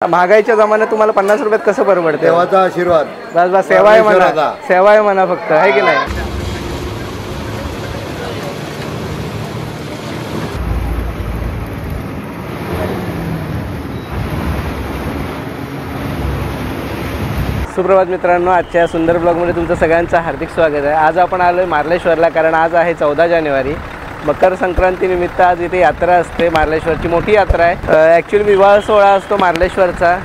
महागाईच्या जमान्यात तुम्हाला 50 रुपयात कसं परवडतं? देवाचा आशीर्वाद. बस बस, सेवा आहे म्हणा, सेवा आहे म्हणा फक्त, आहे की नाही? सुप्रभात मित्रांनो, आजच्या सुंदर ब्लॉगमध्ये तुमचं सगळ्यांचं हार्दिक स्वागत आहे. आज आपण आलो आहे मार्लेश्वरला, कारण आज आहे 14 जानेवारी. मकर संक्रांतीनिमित्त आज इथे यात्रा असते. मार्लेश्वरची मोठी यात्रा आहे. ॲक्च्युली विवाह सोहळा असतो मार्लेश्वरचा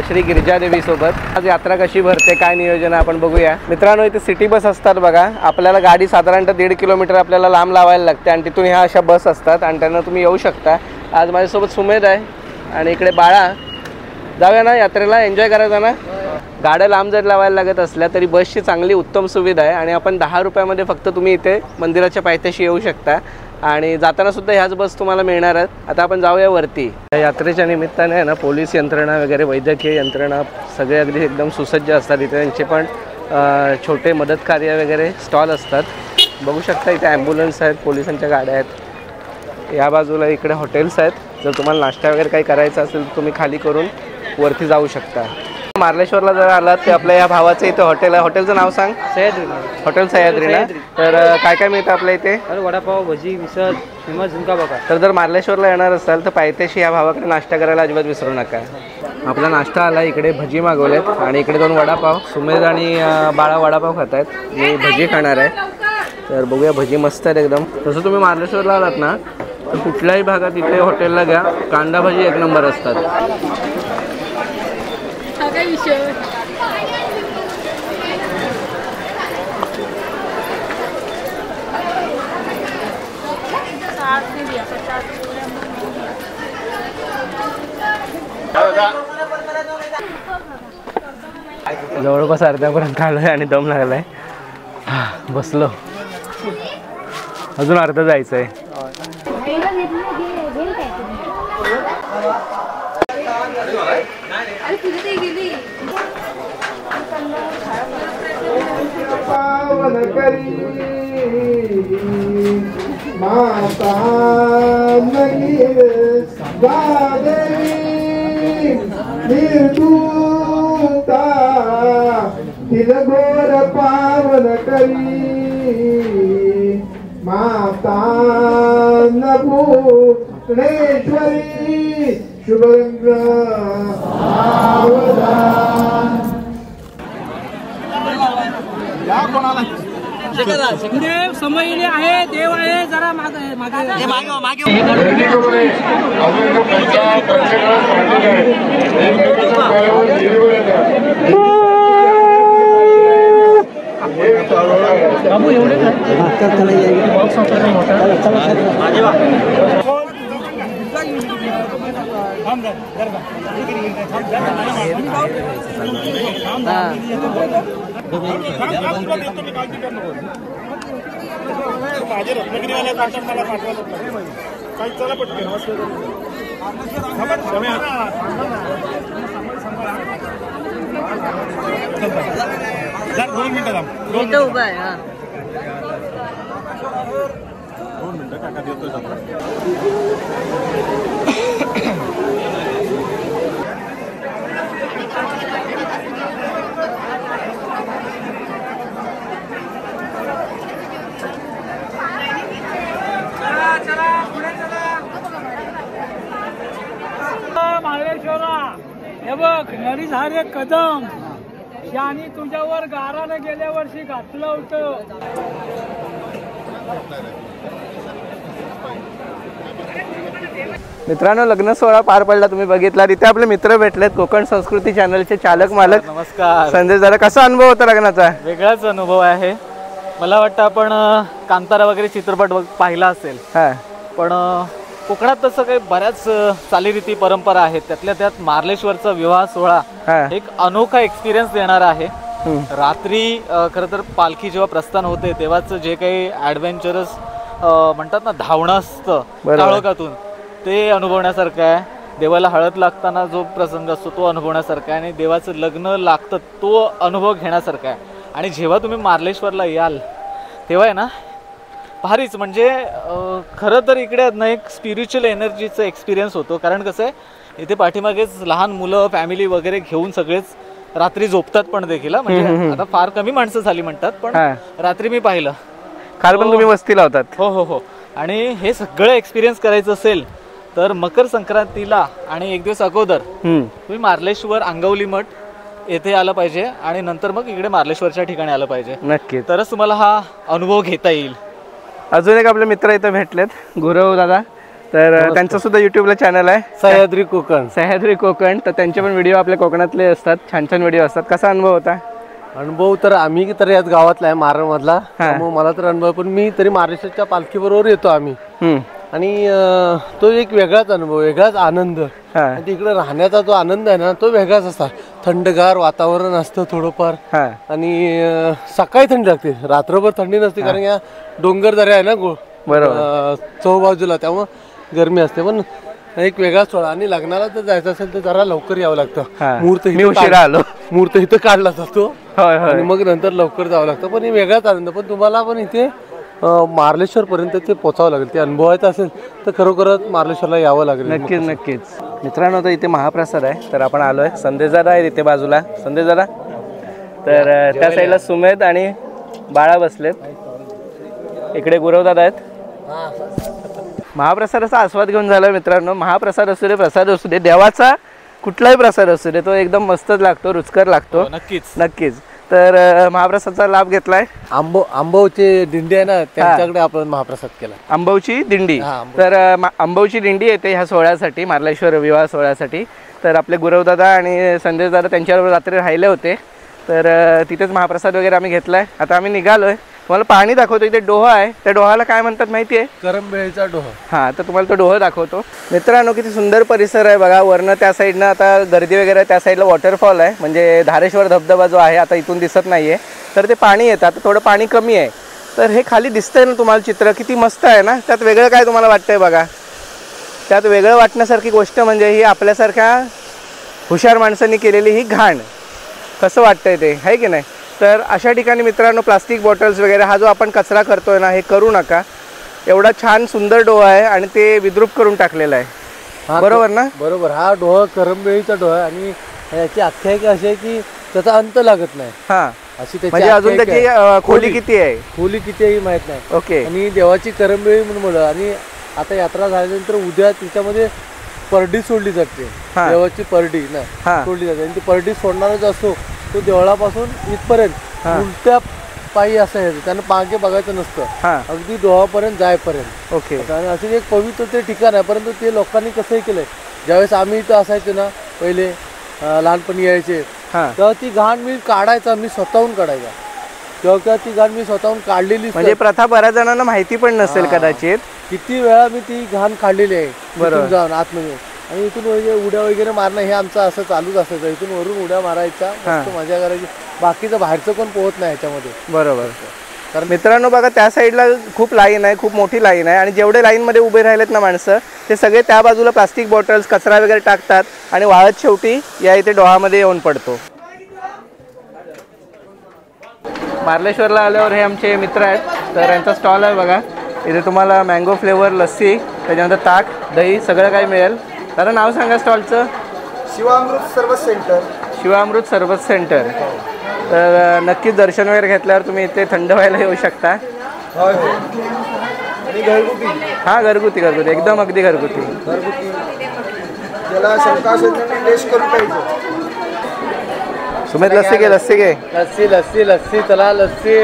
श्री गिरिजादेवीसोबत. आज यात्रा कशी भरते, काय नियोजन आहे आपण बघूया. मित्रांनो, इथे सिटी बस असतात बघा. आपल्याला गाडी साधारणतः 1.5 किलोमीटर आपल्याला लांब लावायला लागते आणि तिथून ह्या अशा बस असतात आणि त्यांना तुम्ही येऊ शकता. आज माझ्यासोबत सुमेध आहे आणि इकडे बाळा. जाऊया ना यात्रेला, एन्जॉय करायचा ना. गाड्या लांब जर लावायला लागत असल्या तरी बसची चांगली उत्तम सुविधा आहे आणि आपण 10 रुपयामध्ये फक्त तुम्ही इथे मंदिराच्या पायथ्याशी येऊ शकता आणि जाताना सुद्धा ह्याच बस तुम्हाला मिळणार आहेत. आता आपण जाऊया वरती. यात्रेच्या निमित्ताने आहे ना, पोलीस यंत्रणा वगैरे, वैद्यकीय यंत्रणा सगळे अगदी एकदम सुसज्ज असतात. इथे त्यांचे पण छोटे मदत कार्य वगैरे स्टॉल असतात. बघू शकता इथे ॲम्ब्युलन्स आहेत, पोलिसांच्या गाड्या आहेत. या बाजूला इकडे हॉटेल्स आहेत. जर तुम्हाला नाश्ता वगैरे काही करायचा असेल तर तुम्ही खाली करून वरती जाऊ शकता. मार्लेश्वरला जर आलात ते आपल्या या भावाचं इथे हॉटेल आहे. हॉटेलचं नाव सांग. सह्याद्री. हॉटेल सह्याद्री ना. तर काय काय मिळतं आपल्या इथे? वडापाव, भजी, मिसळ, फेमस झुणका भाकर. तर जर मार्लेश्वरला येणार असाल तर पायथ्याशी या भावाकडे नाश्ता करायला अजिबात विसरू नका. आपला नाश्ता आला. इकडे भजी मागवलेत आणि इकडे 2 वडापाव. सुमेध आणि बाळा वडापाव खात आहेत. मी भजी खाणार आहे. तर बघूया, भजी मस्त आहेत एकदम. तसं तुम्ही मार्लेश्वरला आलात ना तर कुठल्याही भागात इथे हॉटेलला घ्या, कांदा भजी 1 नंबर असतात. जवळपास अर्ध्यापर्यंत आलोय आणि दम लागलाय. बसलो, अजून अर्ध जायचंय. पावन करी माता नगीर गादेवी निर्दूता तिलगोर पावन करी माता नभूषणेश्वरी शुभरंग देव समयले आहे, देव आहे. जरा मागे बाबू एवढे माझे रत्नागिरीवाल्या काढतात, मला पाठवत काही. चला पटकन जर 2 मिनिटं उभा आहे. 2 मिनिटं काका देतोय. हे बघ, नरी झाले कदम शानी तुझ्यावर गारानं गेल्या वर्षी घातलं होतं. मित्रांनो, लग्न सोहळा पार पडला, तुम्ही बघितला. तिथे आपले मित्र भेटलेत, कोकण संस्कृती चॅनलचे चालक मालक. नमस्कार संजय. जरा कसा अनुभव होता लग्नाचा? वेगळाच अनुभव आहे. मला वाटतं आपण कांतारा वगैरे चित्रपट पाहिला असेल. पण कोकणात तसं काही बऱ्याच चालीरीती परंपरा आहेत. त्यातल्या त्यात मार्लेश्वरचा विवाह सोहळा एक अनोखा एक्सपिरियन्स देणारा आहे. रात्री खरं तर पालखी जेव्हा प्रस्थान होते तेव्हाच जे काही ॲडव्हेंचरस म्हणतात ना, धावणं असतं काळोखातून, ते अनुभवण्यासारखं आहे. देवाला हळद लागताना जो प्रसंग असतो तो अनुभवण्यासारखा आहे आणि देवाचं लग्न लागतं तो अनुभव घेण्यासारखा आहे. आणि जेव्हा तुम्ही मार्लेश्वरला याल तेव्हा आहे ना, भारीच. म्हणजे खरं तर इकडे ना एक स्पिरिच्युअल एनर्जीचा एक्सपिरियन्स होतो. कारण कसं आहे, इथे पाठीमागेच लहान मुलं फॅमिली वगैरे घेऊन सगळेच रात्री झोपतात पण देखील म्हणजे आता फार कमी माणसं झाली म्हणतात पण रात्री मी पाहिलं. काल पण तुम्ही वस्तीला होतात. हो हो हो. आणि हे सगळं एक्सपिरियन्स करायचं असेल तर मकर संक्रांतीला आणि एक दिवस अगोदर तुम्ही मार्लेश्वर अंगवली मठ येथे आलं पाहिजे आणि नंतर मग इकडे मार्लेश्वरच्या ठिकाणी आलं पाहिजे. नक्की. तरच तुम्हाला हा अनुभव घेता येईल. अजून एक आपले मित्र इथं भेटलेत गुरव दादा. तर त्यांचं सुद्धा युट्यूबला चॅनल आहे सह्याद्री कोकण. सह्याद्री कोकण. तर त्यांचे पण व्हिडिओ आपल्या कोकणातले असतात. छान छान व्हिडिओ असतात. कसा अनुभव होता? अनुभव तर आम्ही तर याच गावातला आहे मारळमधला त्यामुळे मला तर अनुभव पण मी तरी मार्लेश्वरच्या पालखीबरोबर येतो आम्ही आणि तो एक वेगळाच अनुभव वेगळाच आनंद. तिकडे राहण्याचा जो आनंद आहे ना तो वेगळाच असतात. थंडगार वातावरण असतं थोडंफार आणि सकाळी थंडी लागते रात्रभर थंडी नसते कारण या डोंगर दऱ्या आहे ना बरोबर चौबाजूला त्यामुळं गरमी असते. पण एक वेगळा सोहळा आणि लग्नाला जर जायचं असेल तर जरा लवकर यावं लागतं. मुहूर्त इथं काढला जातो आणि मग नंतर लवकर जावं लागतं. पण हे वेगळाच आनंद. पण तुम्हाला पण इथे मार्लेश्वर पर्यंत ते पोचावं लागेल. ते अनुभवायचं असेल तर खरोखरच मार्लेश्वरला यावं लागेल. नक्कीच नक्कीच. मित्रांनो तर इथे महाप्रसाद आहे तर आपण आलोय. संदेशदादा आहे इथे बाजूला. संदेशदादा तर त्या साईडला सुमेध आणि बाळा बसलेत. इकडे गुरवदादा आहेत. महाप्रसादाचा आस्वाद घेऊन झाला मित्रांनो. महाप्रसाद असू दे प्रसाद असू दे देवाचा कुठलाही प्रसाद असू दे तो एकदम मस्तच लागतो रुचकर लागतो. नक्कीच नक्कीच. तर महाप्रसादचा लाभ घेतलाय. आंबवची दिंडी आहे ना त्यांच्याकडे आपण महाप्रसाद केला. आंबवची दिंडी. तर आंबवची दिंडी येते ह्या सोहळ्यासाठी मार्लेश्वर विवाह सोहळ्यासाठी. तर आपले गुरवदादा आणि संदेशदादा त्यांच्याबरोबर रात्री राहिले होते तर तिथेच महाप्रसाद वगैरे आम्ही घेतलाय. आता आम्ही निघालोय. तुम्हाला पाणी दाखवतो. इथे डोह आहे. त्या डोहाला काय म्हणतात माहिती आहे? करंबेळीचा डोह. तर तुम्हाला तो डोह दाखवतो. मित्रांनो किती सुंदर परिसर आहे बघा. वरनं त्या साईडनं आता गर्दी वगैरे त्या साईडला वॉटरफॉल आहे म्हणजे धारेश्वर धबधबा जो आहे आता इथून दिसत नाहीये तर ते पाणी येतं. आता थोडं पाणी कमी आहे. तर हे खाली दिसतंय ना तुम्हाला चित्र किती मस्त आहे ना. त्यात वेगळं काय तुम्हाला वाटतंय बघा. त्यात वेगळं वाटण्यासारखी गोष्ट म्हणजे ही आपल्यासारख्या हुशार माणसांनी केलेली ही घाण. कसं वाटतंय ते आहे की नाही. तर अशा ठिकाणी मित्रांनो प्लास्टिक बॉटल्स वगैरे हा जो आपण कचरा करतोय ना हे करू नका. एवढा छान सुंदर डोह आहे आणि ते विद्रूप करून टाकलेला आहे. बरोबर ना? बरोबर. हा डोह करंबेळीचा डोह आहे आणि याची आख्यायिका अशी आहे की त्याचा अंत लागत नाही. अशी म्हणजे अजून त्याची खोली किती आहे? खोली किती आहे माहित नाही. ओके. आणि देवाची करंबेळी म्हणून म्हणलं आणि आता यात्रा झाल्यानंतर उद्या तिच्यामध्ये परडी सोडली जाते. देवाची परडी ना सोडली जाते आणि ती परडी सोडणारच असतो तो देवळापासून इथपर्यंत उलट्या पायी असं यायचं. त्यांना मागे बघायचं नसतं अगदी डोहापर्यंत जायपर्यंत. ओके. आणि असे एक पवित्र ते ठिकाण आहे. परंतु ते लोकांनी कसंही केलंय ज्यावेळेस आम्ही इथं असायचो ना पहिले लहानपणी यायचे तेव्हा ती घाण मी काढायचा. मी स्वतःहून काढायचा. तेव्हा ती घाण मी स्वतःहून काढलेली म्हणजे प्रथा बऱ्याच जणांना माहिती पण नसेल कदाचित. किती वेळा मी ती घाण काढलेली आहे. बरोबर. जाऊन आतमध्ये आणि इथून उड्या वगैरे मारणं हे आमचं असं चालूच असायचं. इथून वरून उड्या मारायचा मस्त मजा करायची. बाकीचं बाहेरचं कोण पोहत नाही ह्याच्यामध्ये. बरोबर. कारण मित्रांनो बघा त्या साईडला खूप लाईन आहे खूप मोठी लाईन आहे आणि जेवढे लाईनमध्ये उभे राहिलेत ना माणसं ते सगळे त्या बाजूला प्लास्टिक बॉटल्स कचरा वगैरे टाकतात आणि वाळत शेवटी या इथे डोहामध्ये येऊन पडतो. मार्लेश्वरला आल्यावर हे आमचे मित्र आहेत तर यांचा स्टॉल आहे बघा. इथे तुम्हाला मँगो फ्लेवर लस्सी त्याच्यानंतर ताक दही सगळं काही मिळेल. दादा नाव सांगा स्टॉलचं. शिवामृत सरबत सेंटर. शिवामृत सरबत सेंटर. तर नक्कीच दर्शन वगैरे घेतल्यावर तुम्ही इथे थंड व्हायला येऊ शकता. आणि घरगुती. घरगुती घरगुती एकदम अगदी घरगुती. ज्याला शंका असेल त्यांनी टेस्ट करून पाहिजे. सुमेध लस्सी घे लस्सी घे. लस्सी लस्सी लस्सी चला लस्सी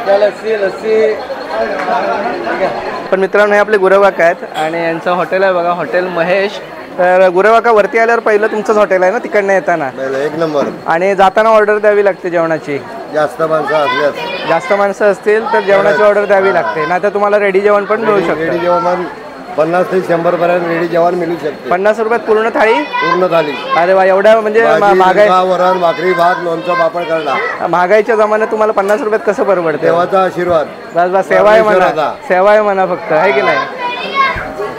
लस्सी लस्सी. पण मित्रांनो हे आपले गुरवाका आहेत आणि यांचं हॉटेल आहे बघा हॉटेल महेश. तर गुरवाका वरती आल्यावर पहिलं तुमचंच हॉटेल आहे ना तिकडनं येताना? एक नंबर. आणि जाताना ऑर्डर द्यावी लागते जेवणाची? जास्त माणसं असतील तर जेवणाची ऑर्डर द्यावी लागते नाही तर तुम्हाला रेडी जेवण पण मिळू शकतं. रेडी जेवण 50 ते 100 पर्यंत रेडी जेवण मिळू शकते. 50 रुपयात पूर्ण थाळी? पूर्ण थाळी. अरे वा. एवढ्या म्हणजे महागाई. वरण भाकरी भात लोणचं पापड करणार. महागाईच्या जमान्यात तुम्हाला 50 रुपयात कसं परवडते? देवाचा आशीर्वाद. बस बस सेवा आहे म्हणा. सेवा आहे म्हणा फक्त आहे की नाही.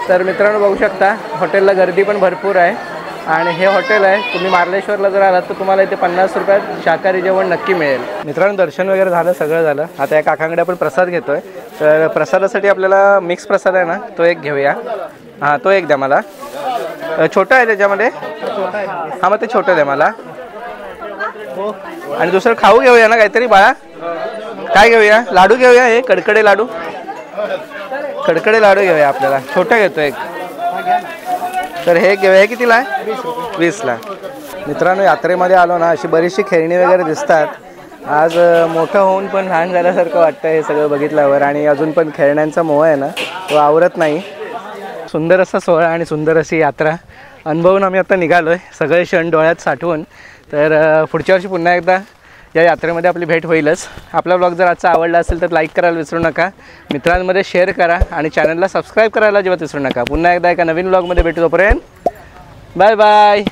तर मित्रांनो बघू शकता हॉटेलला गर्दी पण भरपूर आहे आणि हे हॉटेल आहे. तुम्ही मार्लेश्वरला जर आलात तर तुम्हाला इथे 50 रुपयात शाकाहारी जेवण नक्की मिळेल. मित्रांनो दर्शन वगैरे झालं सगळं झालं. आता या काकांकडे आपण प्रसाद घेतोय. तर प्रसादासाठी आपल्याला मिक्स प्रसाद आहे ना तो एक घेऊया. तो एक द्या मला. छोटं आहे त्याच्यामध्ये? हां मग ते छोटं द्या मला. आणि दुसरं खाऊ घेऊया ना काहीतरी बाळा. काय घेऊया? लाडू घेऊया. हे कडकडे लाडू, कडकडे लाडू घेऊया आपल्याला. छोटं घेतो एक. तर हे घेऊया. हे कितीला आहे? 20ला. मित्रांनो यात्रेमध्ये आलो ना अशी बरीचशी खेळणी वगैरे दिसतात. आज मोठं होऊन पण लहान झाल्यासारखं वाटतं हे सगळं बघितल्यावर. आणि अजून पण खेळण्यांचा मोह आहे ना तो आवरत नाही. सुंदर असा सोहळा आणि सुंदर अशी यात्रा अनुभवून आम्ही आता निघालो आहे सगळे क्षण डोळ्यात साठवून. तर पुढच्या वर्षी पुन्हा एकदा या यात्रेमध्ये आपली भेट होईलच. आपला ब्लॉग जर आजचा आवडला असेल तर लाईक करायला विसरू नका, मित्रांमध्ये शेअर करा आणि चॅनलला सबस्क्राईब करायला अजिबात विसरू नका. पुन्हा एकदा एका नवीन ब्लॉगमध्ये भेटू. तोपर्यंत बाय बाय.